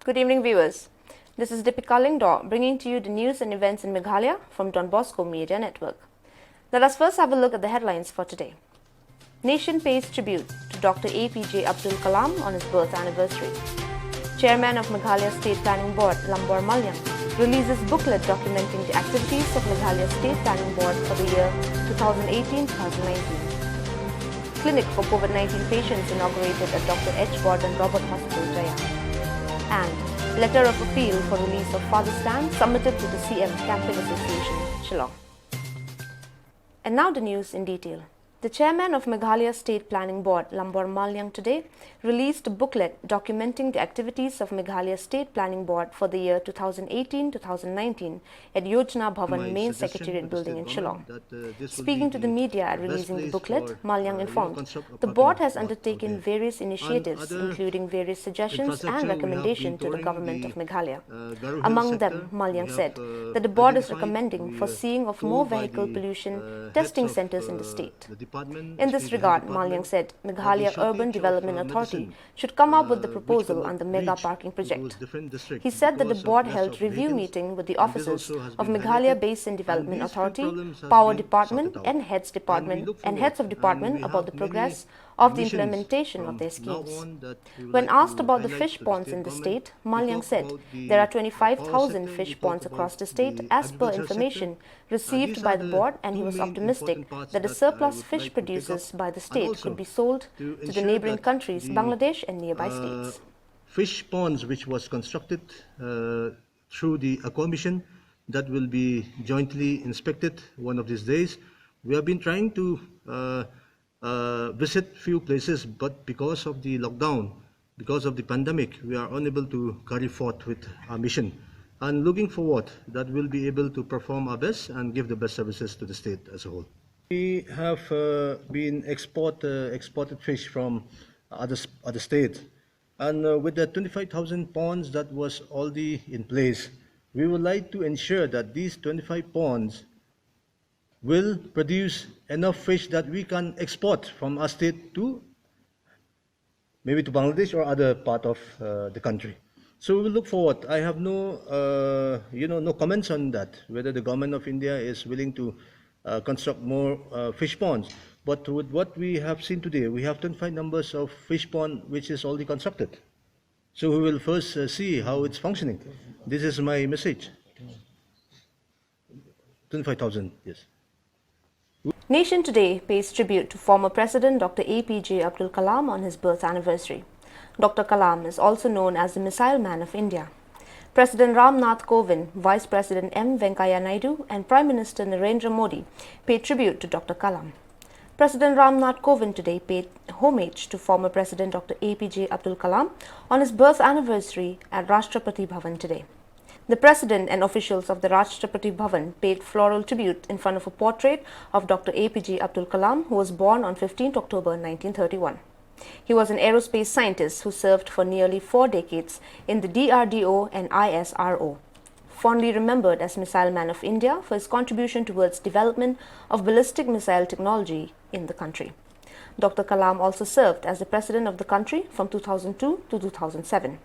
Good evening, viewers. This is Deepika Lingdor bringing to you the news and events in Meghalaya from Bosco Media Network. Let us first have a look at the headlines for today. Nation pays tribute to Dr. APJ Abdul Kalam on his birth anniversary. Chairman of Meghalaya State Planning Board, Lambor Malyam, releases booklet documenting the activities of Meghalaya State Planning Board for the year 2018-2019. Clinic for COVID19 patients inaugurated at Dr. H. Gordon Robert Hospital, Jaya. And letter of appeal for release of Father Stan submitted to the CM Catholic Association, Shillong. And now the news in detail. The chairman of Meghalaya State Planning Board, Lambor Malyam, today released a booklet documenting the activities of Meghalaya State Planning Board for the year 2018-2019 at Yojana Bhavan Main Secretariat Building in Shillong. Speaking to the media at releasing the booklet, Malyam informed the board has undertaken various initiatives, including various suggestions and recommendations to the government of Meghalaya. Among them, Malyam said that the board is recommending foreseeing of more vehicle pollution testing centers in the state. In this regard, Malyam said Meghalaya Urban Development Authority should come up with the proposal on the mega parking project. He said that the board held review meeting with the officers of Meghalaya Basin Development Authority, Power Department and heads of department about the progress of the implementation of their schemes. When asked about the fish ponds in the state, Malyam said there are 25,000 fish ponds across the state as per information received by the board, and he was optimistic that the surplus fish produced by the state could be sold to the neighboring countries, Bangladesh and nearby states. Fish ponds which was constructed through the commission that will be jointly inspected one of these days. We have been trying to visit few places, but because of the lockdown, because of the pandemic, we are unable to carry forth with our mission. And looking forward that we'll be able to perform our best and give the best services to the state as a whole. We have been exported fish from other states, and with the 25,000 ponds that was already in place, we would like to ensure that these 25 ponds will produce enough fish that we can export from our state to maybe to Bangladesh or other part of the country. So we will look forward. I have no no comments on that, whether the government of India is willing to construct more fish ponds. But with what we have seen today, we have 25 numbers of fish pond which is already constructed. So we will first see how it's functioning. This is my message. 25,000, yes. Nation today pays tribute to former President Dr. APJ Abdul Kalam on his birth anniversary. Dr. Kalam is also known as the Missile Man of India. President Ramnath Kovind, Vice President M. Venkaiah Naidu and Prime Minister Narendra Modi paid tribute to Dr. Kalam. President Ramnath Kovind today paid homage to former President Dr. APJ Abdul Kalam on his birth anniversary at Rashtrapati Bhavan today. The President and officials of the Rashtrapati Bhavan paid floral tribute in front of a portrait of Dr. APJ Abdul Kalam, who was born on 15 October 1931. He was an aerospace scientist who served for nearly 4 decades in the DRDO and ISRO. Fondly remembered as Missile Man of India for his contribution towards development of ballistic missile technology in the country. Dr. Kalam also served as the President of the country from 2002 to 2007.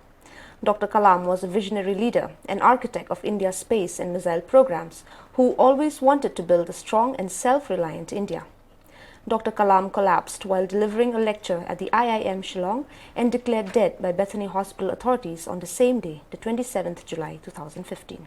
Dr. Kalam was a visionary leader and architect of India's space and missile programs who always wanted to build a strong and self-reliant India. Dr. Kalam collapsed while delivering a lecture at the IIM Shillong and declared dead by Bethany Hospital authorities on the same day, the 27th July 2015.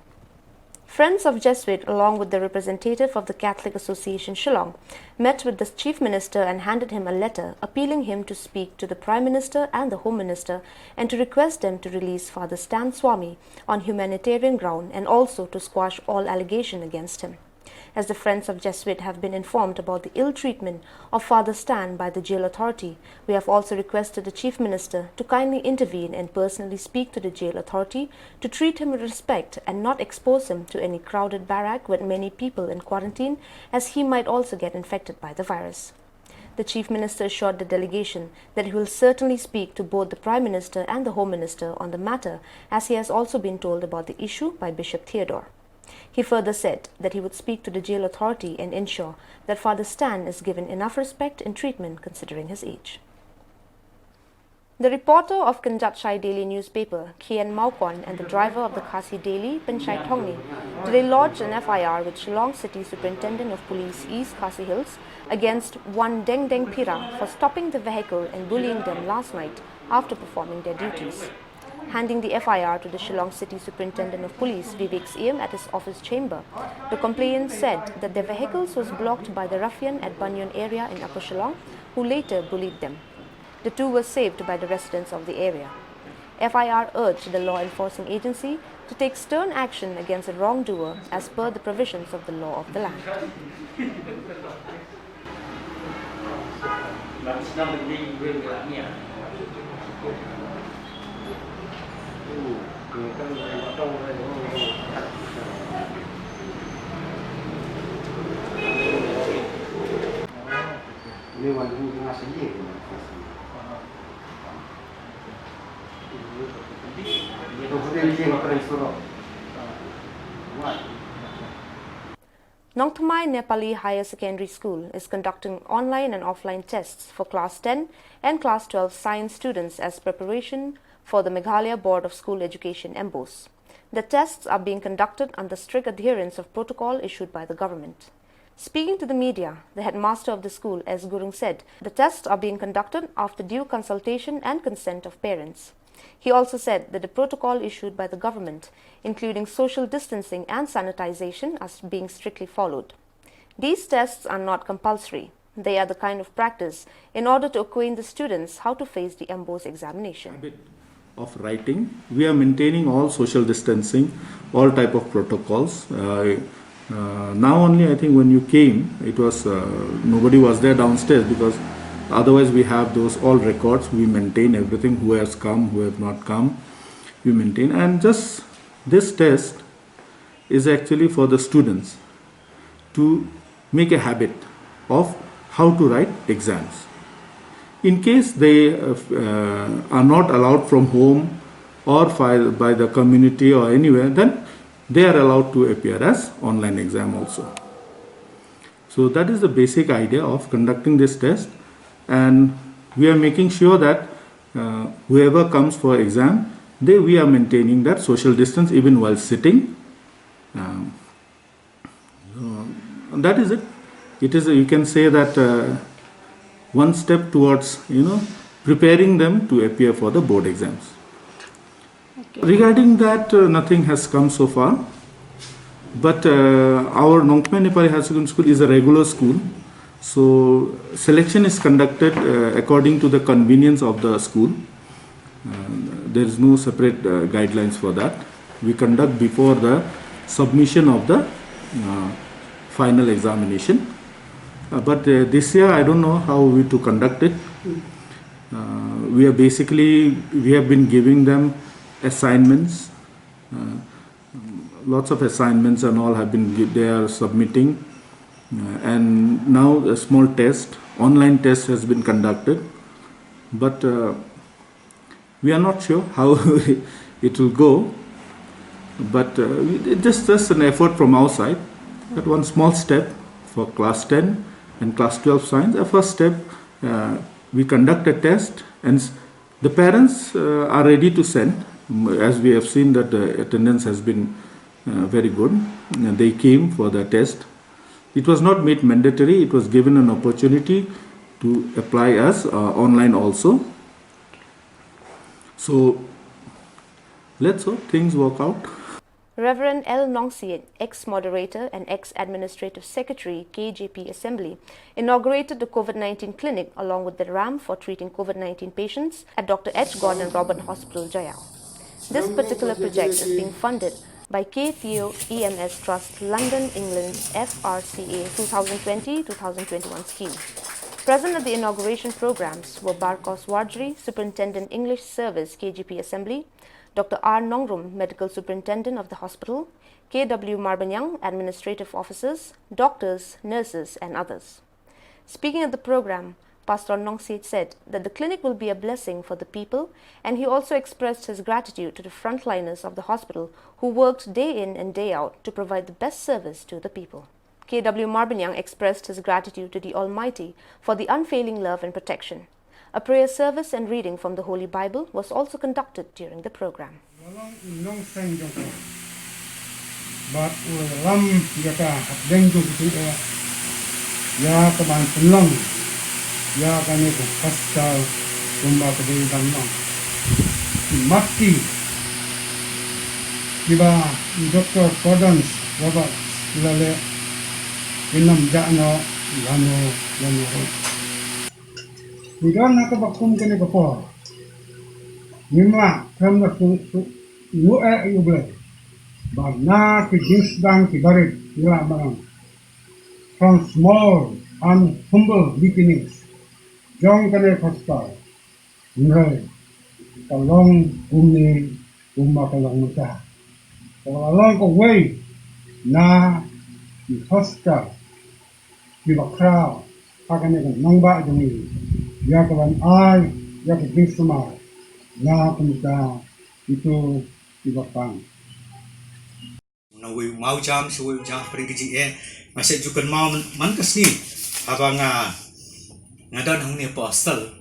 Friends of Jesuit, along with the representative of the Catholic Association Shillong, met with the Chief Minister and handed him a letter appealing him to speak to the Prime Minister and the Home Minister and to request them to release Father Stan Swami on humanitarian ground and also to squash all allegation against him. As the Friends of Jesuit have been informed about the ill treatment of Father Stan by the jail authority, we have also requested the Chief Minister to kindly intervene and personally speak to the jail authority to treat him with respect and not expose him to any crowded barrack with many people in quarantine, as he might also get infected by the virus. The Chief Minister assured the delegation that he will certainly speak to both the Prime Minister and the Home Minister on the matter, as he has also been told about the issue by Bishop Theodore. He further said that he would speak to the jail authority and ensure that Father Stan is given enough respect and treatment considering his age. The reporter of Kanjatchai Daily newspaper, Kian Maukon, and the driver of the Khasi Daily, Pinchai Thongni, today lodged an FIR with Shillong City Superintendent of Police East Khasi Hills against one Deng Deng Pira for stopping the vehicle and bullying them last night after performing their duties. Handing the FIR to the Shillong City Superintendent of Police, Vivek Siem, at his office chamber, the complainant said that their vehicles was blocked by the ruffian at Banyan area in Upper Shillong, who later bullied them. The two were saved by the residents of the area. FIR urged the law enforcing agency to take stern action against a wrongdoer as per the provisions of the law of the land. Nongthamai Nepali Higher Secondary School is conducting online and offline tests for Class 10 and Class 12 science students as preparation for the Meghalaya Board of School Education (MBOS). The tests are being conducted under strict adherence of protocol issued by the government. Speaking to the media, the headmaster of the school, S. Gurung, said the tests are being conducted after due consultation and consent of parents. He also said that the protocol issued by the government, including social distancing and sanitization, are being strictly followed. These tests are not compulsory. They are the kind of practice in order to acquaint the students how to face the MBOS examination. Of writing, we are maintaining all social distancing, all type of protocols. Now only I think when you came, it was nobody was there downstairs, because otherwise we have those all records. We maintain everything, who has come, who have not come, we maintain. And just this test is actually for the students to make a habit of how to write exams. In case they are not allowed from home or by the community or anywhere, then they are allowed to appear as online exam also. So that is the basic idea of conducting this test, and we are making sure that whoever comes for exam, we are maintaining that social distance even while sitting. That is it. It is, you can say that one step towards preparing them to appear for the board exams. Okay. Regarding that, nothing has come so far, but our Nongthamai Nepali Higher Secondary School is a regular school, so selection is conducted according to the convenience of the school. There is no separate guidelines for that. We conduct before the submission of the final examination. But this year I don't know how we to conduct it. We have been giving them assignments, lots of assignments and all have been they are submitting, and now a small test, online test has been conducted, but we are not sure how it will go, but it's just an effort from our side, that one small step for class 10 and class 12 science. A first step, we conduct a test, and the parents are ready to send. As we have seen that the attendance has been very good, and they came for the test. It was not made mandatory, it was given an opportunity to apply as online also. So let's hope things work out. Reverend L. Nongsiet, ex-moderator and ex-administrative secretary, KJP Assembly, inaugurated the COVID-19 Clinic along with the ramp for treating COVID-19 patients at Dr. H. Gordon Robert Hospital, Jaya. This particular project is being funded by KPO EMS Trust London, England FRCA 2020-2021 scheme. Present at the inauguration programs were Barkos Wardri, Superintendent English Service, KGP Assembly, Dr. R. Nongrum, Medical Superintendent of the hospital, KW Marbanyang, Administrative Officers, doctors, nurses, and others. Speaking at the program, Pastor Nongsiet said that the clinic will be a blessing for the people, and he also expressed his gratitude to the frontliners of the hospital who worked day in and day out to provide the best service to the people. KW Marbanyang expressed his gratitude to the Almighty for the unfailing love and protection. A prayer service and reading from the Holy Bible was also conducted during the program. Dr. Gordon's Robert Lale Inam Jano Lano Bidon nakabakum kene kapo Nima from the Uble but na ki dinsdang ki barit from small and humble beginnings Jong kene pastor Nrai Kalong Umni Kalong Muta Kalong ko way na di pastor di bakra akan yang nangba jumi ya kawan ai ya ke semua na pemuda itu di bakang na we mau jam so we jam pergi masih juga mau man kasni abang ngadan hang ni apostle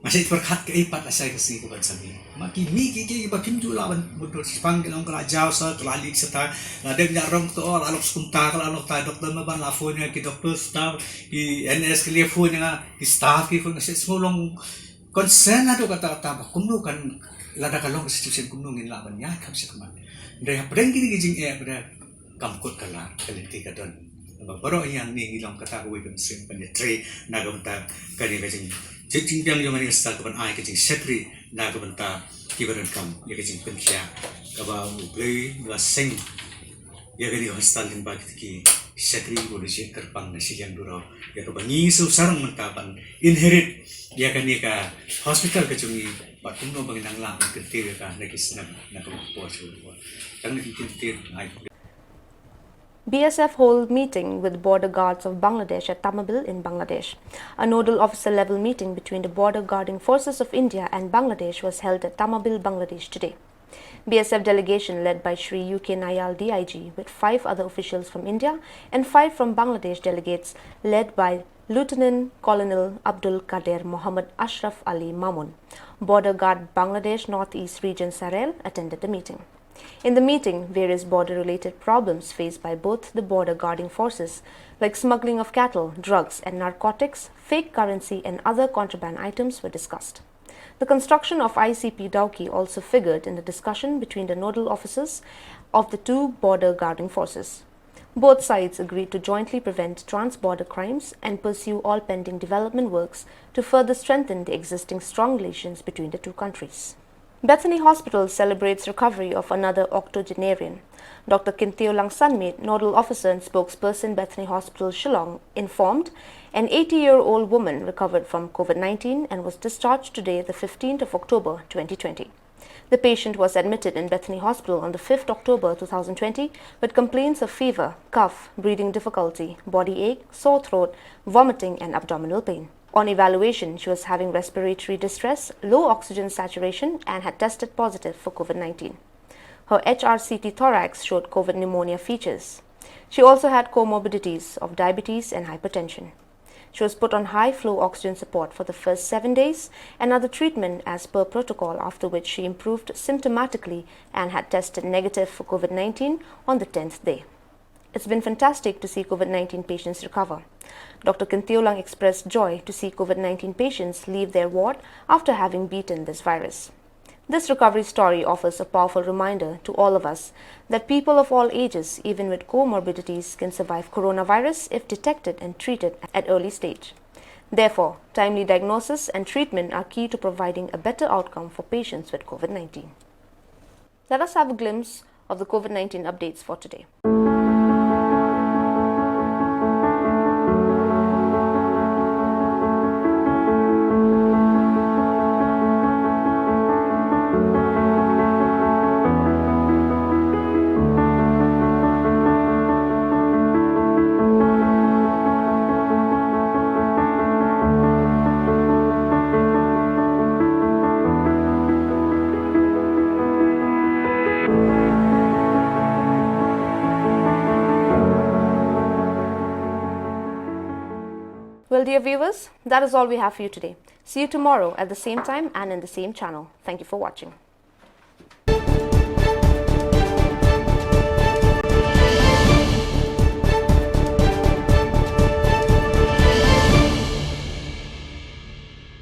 masih berkat ke ipat asai kasih ko bansabi maki mi ki ba pinju lawan betul sipang kelong kala jaw sa kelali serta ladeng nyarong to all alok sekunta kalau ta dokter maban la phone ki dokter staff ki NS ki phone nga ki staff ki phone masih semulong konsen ado kata-kata ba kumno kan lada kalong institution kumno ngin lawan ya kam sa kaman dai hapdeng kini gijing pada kamkut kala kaliti kadon baro yang ni ilong kata ko ikam sim penetre nagamta kani gajing jing biang yo mani sta kaban ai gajing sekri nagamta kibaran kam ya gajing pensya kaba play la sing ya gani hostal din bag ki sekri boleh terpang nasi yang duro ya kaban ni su sarang mentapan inherit ya kani ka hospital kajungi batumno banginang lang ketir ka nagisnab na kumpuso tang nakikintir ai BSF hold meeting with border guards of Bangladesh at Tamabil in Bangladesh. A nodal officer level meeting between the border guarding forces of India and Bangladesh was held at Tamabil, Bangladesh today. BSF delegation led by Shri UK Nayal DIG with 5 other officials from India and 5 from Bangladesh delegates led by Lieutenant Colonel Abdul Kader Muhammad Ashraf Ali Mamun, Border Guard Bangladesh Northeast Region Sarel, attended the meeting. In the meeting, various border-related problems faced by both the border guarding forces, like smuggling of cattle, drugs and narcotics, fake currency and other contraband items were discussed. The construction of ICP Dauki also figured in the discussion between the nodal officers of the 2 border guarding forces. Both sides agreed to jointly prevent trans-border crimes and pursue all pending development works to further strengthen the existing strong relations between the 2 countries. Bethany Hospital celebrates recovery of another octogenarian. Dr. Kinteolang Sanmit, nodal officer and spokesperson Bethany Hospital Shillong, informed an 80-year-old woman recovered from COVID-19 and was discharged today, the 15th of October 2020. The patient was admitted in Bethany Hospital on the 5th October 2020 with complaints of fever, cough, breathing difficulty, body ache, sore throat, vomiting and abdominal pain. On evaluation, she was having respiratory distress, low oxygen saturation and had tested positive for COVID-19. Her HRCT thorax showed COVID pneumonia features. She also had comorbidities of diabetes and hypertension. She was put on high-flow oxygen support for the first 7 days and other treatment as per protocol, after which she improved symptomatically and had tested negative for COVID-19 on the 10th day. It's been fantastic to see COVID-19 patients recover. Dr. Kinteolang expressed joy to see COVID-19 patients leave their ward after having beaten this virus. This recovery story offers a powerful reminder to all of us that people of all ages, even with comorbidities, can survive coronavirus if detected and treated at early stage. Therefore, timely diagnosis and treatment are key to providing a better outcome for patients with COVID-19. Let us have a glimpse of the COVID-19 updates for today. Well, dear viewers, that is all we have for you today. See you tomorrow at the same time and in the same channel. Thank you for watching.